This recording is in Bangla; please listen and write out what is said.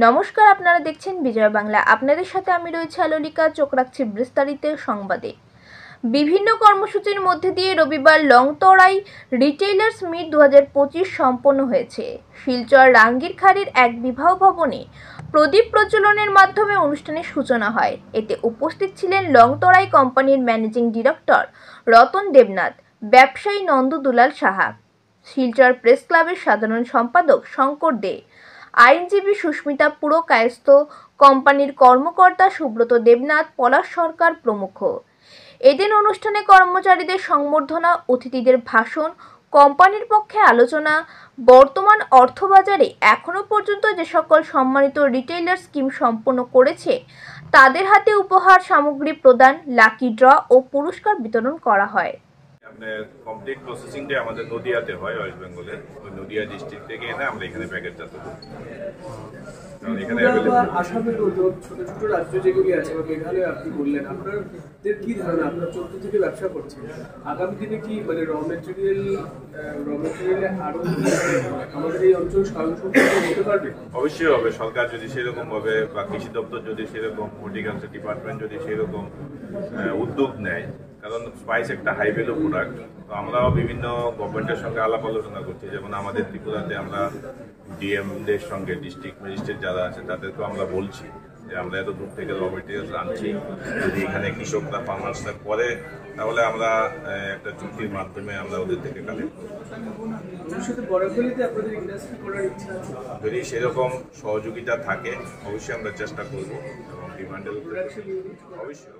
নমস্কার, আপনারা দেখছেন বিজয় বাংলা। আপনাদের সাথে আমি রয়েছে আলোলিকা। চোখ রাখছি বিস্তারিত সংবাদে। বিভিন্ন কর্মসূচির মধ্যে দিয়ে রবিবার লংতরাই রিটেইলার্স মিট 2025 সম্পন্ন হয়েছে। শিলচর রাঙ্গিরখাড়ির এক বিবাহ ভবনে প্রদীপ প্রজ্বলনের মাধ্যমে অনুষ্ঠানের সূচনা হয়। এতে উপস্থিত ছিলেন লংতরাই কোম্পানির ম্যানেজিং ডিরেক্টর রতন দেবনাথ, ব্যবসায়ী নন্দু দুলাল সাহা, শিলচর প্রেস ক্লাবের সাধারণ সম্পাদক শঙ্কর দে, আইনজীবী সুস্মিতা পুরকায়স্থ, কোম্পানির কর্মকর্তা সুব্রত দেবনাথ, পলাশ সরকার প্রমুখ। এদিন অনুষ্ঠানে কর্মচারীদের সংবর্ধনা, অতিথিদের ভাষণ, কোম্পানির পক্ষে আলোচনা, বর্তমান অর্থবাজারে এখনো পর্যন্ত যে সকল সম্মানিত রিটেইলার স্কিম সম্পন্ন করেছে তাদের হাতে উপহার সামগ্রী প্রদান, লাকি ড্র ও পুরস্কার বিতরণ করা হয়। কমপ্লিট প্রসেসিংটা আমাদের নদিয়াতে হয়, ওয়েস্ট বেঙ্গলের ওই নদিয়া ডিস্ট্রিক্ট থেকে এনে আমরা এখানে প্যাকেটজাত করি। এখানে আসামের ছোট ছোট রাজ্য যেগুলি আছে বা মেঘালয় আপনি বললেন, আপনাদের কি ধারণা? আপনারা 14 থেকে ব্যবসা করছেন, আগামী দিনে কি মানে র মেটেরিয়ালে আরো আমাদের এই অঞ্চল স্বয়ংসম্পূর্ণ হতে পারবে? অবশ্যই হবে। সরকার যদি সেরকম ভাবে বা কৃষি দপ্তর যদি সেরকম, হর্টিকালচার ডিপার্টমেন্ট যদি সেরকম উদ্যোগ নেয়, কারণ স্পাইস একটা হাই ভ্যালু প্রোডাক্ট। তো আমরাও বিভিন্ন গভর্নমেন্টের সঙ্গে আলাপ আলোচনা করছি। যেমন আমাদের ত্রিপুরাতে আমরা ডিএমদের সঙ্গে, ডিস্ট্রিক্ট ম্যাজিস্ট্রেট যারা আছে তাদেরকেও আমরা বলছি যে আমরা এত দূর থেকে র মেটেরিয়ালস আনছি, যদি এখানে কৃষকরা, ফার্মার্সরা করে তাহলে আমরা একটা চুক্তির মাধ্যমে আমরা ওদের থেকে কালেক্ট করব। যদি সেরকম সহযোগিতা থাকে অবশ্যই আমরা চেষ্টা করব এবং ডিমান্ডের উপরে অবশ্যই।